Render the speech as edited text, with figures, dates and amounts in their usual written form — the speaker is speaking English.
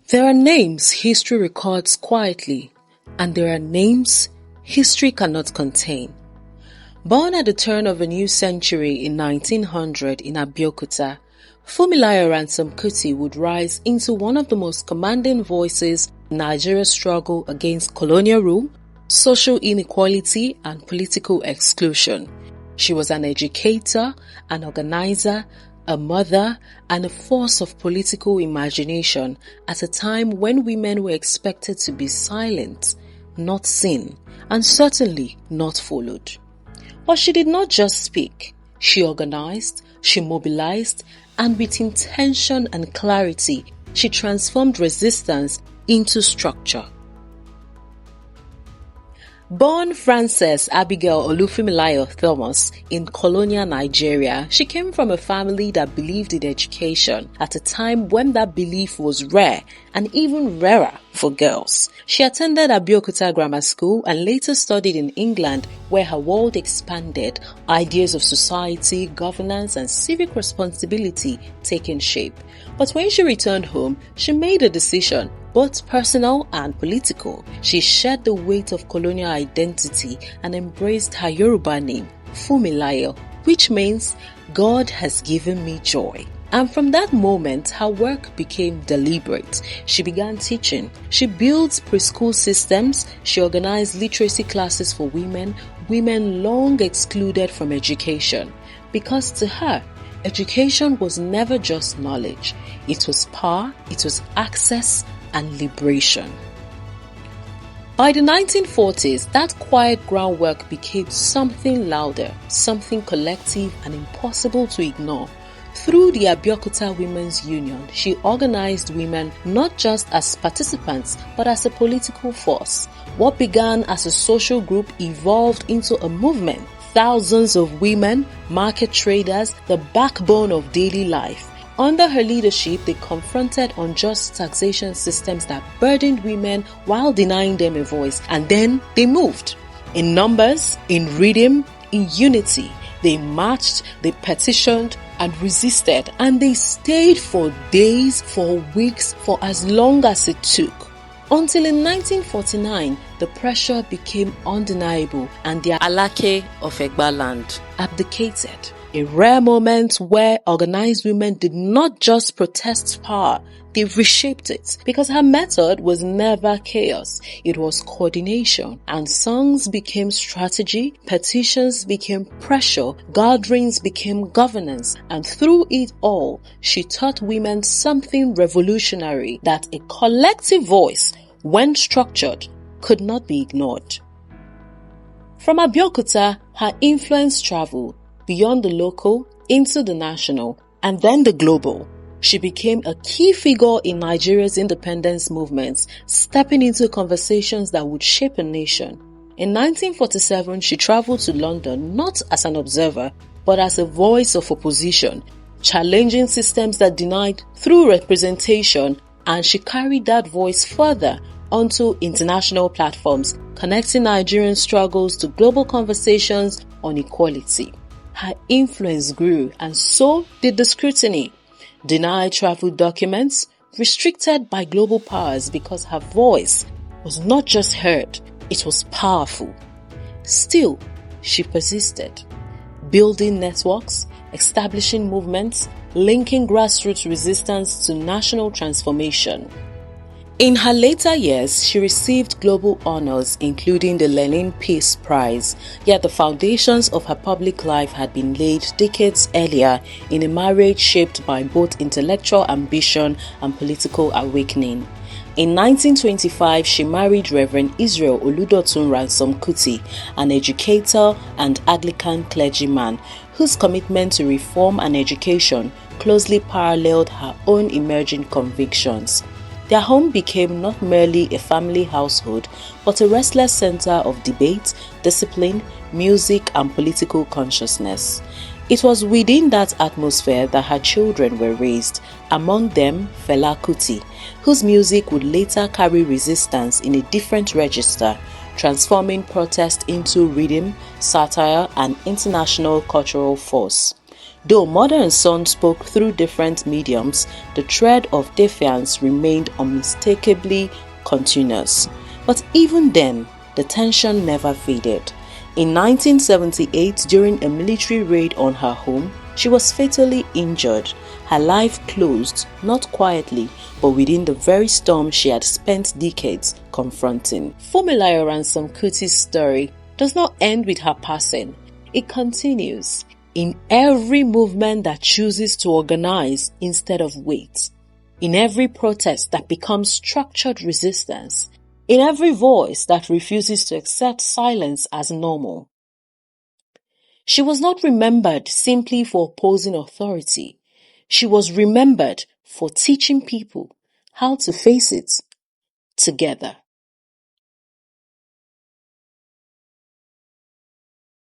There are names history records quietly, and there are names history cannot contain. Born at the turn of a new century in 1900 in Abeokuta, Funmilayo Ransome-Kuti would rise into one of the most commanding voices in Nigeria's struggle against colonial rule, social inequality, and political exclusion. She was an educator, an organizer, a mother, and a force of political imagination at a time when women were expected to be silent, not seen, and certainly not followed. But she did not just speak. She organized, she mobilized, and with intention and clarity, she transformed resistance into structure. Born Frances Abigail Olufunmilayo Thomas in colonial Nigeria, she came from a family that believed in education at a time when that belief was rare and even rarer for girls. She attended Abeokuta Grammar School and later studied in England, where her world expanded, ideas of society, governance, and civic responsibility taking shape. But when she returned home, she made a decision, both personal and political. She shed the weight of colonial identity and embraced her Yoruba name, Funmilayo, which means God has given me joy. And from that moment, her work became deliberate. She began teaching. She built preschool systems. She organized literacy classes for women long excluded from education. Because to her, education was never just knowledge. It was power, it was access, and liberation. By the 1940s, that quiet groundwork became something louder, something collective and impossible to ignore. Through the Abeokuta Women's Union, she organized women not just as participants, but as a political force. What began as a social group evolved into a movement. Thousands of women, market traders, the backbone of daily life. Under her leadership, they confronted unjust taxation systems that burdened women while denying them a voice. And then they moved. In numbers, in rhythm, in unity. They marched, they petitioned and resisted. And they stayed for days, for weeks, for as long as it took. Until in 1949, the pressure became undeniable and the Alake of Egba land abdicated. A rare moment where organized women did not just protest power, they reshaped it. Because her method was never chaos, it was coordination. And songs became strategy, petitions became pressure, gatherings became governance. And through it all, she taught women something revolutionary, that a collective voice, when structured, could not be ignored. From Abeokuta, her influence traveled beyond the local, into the national, and then the global. She became a key figure in Nigeria's independence movements, stepping into conversations that would shape a nation. In 1947, she traveled to London not as an observer, but as a voice of opposition, challenging systems that denied through representation, and she carried that voice further onto international platforms, connecting Nigerian struggles to global conversations on equality. Her influence grew, and so did the scrutiny. Denied travel documents, restricted by global powers because her voice was not just heard, it was powerful. Still, she persisted, building networks, establishing movements, linking grassroots resistance to national transformation. In her later years, she received global honors, including the Lenin Peace Prize, yet the foundations of her public life had been laid decades earlier in a marriage shaped by both intellectual ambition and political awakening. In 1925, she married Reverend Israel Oludotun Ransome-Kuti, an educator and Anglican clergyman whose commitment to reform and education closely paralleled her own emerging convictions. Their home became not merely a family household, but a restless center of debate, discipline, music, and political consciousness. It was within that atmosphere that her children were raised, among them Fela Kuti, whose music would later carry resistance in a different register, transforming protest into rhythm, satire, and international cultural force. Though mother and son spoke through different mediums, the thread of defiance remained unmistakably continuous. But even then, the tension never faded. In 1978, during a military raid on her home, she was fatally injured. Her life closed, not quietly, but within the very storm she had spent decades confronting. Funmilayo Ransome-Kuti's story does not end with her passing. It continues in every movement that chooses to organize instead of wait, in every protest that becomes structured resistance, in every voice that refuses to accept silence as normal. She was not remembered simply for opposing authority. She was remembered for teaching people how to face it together.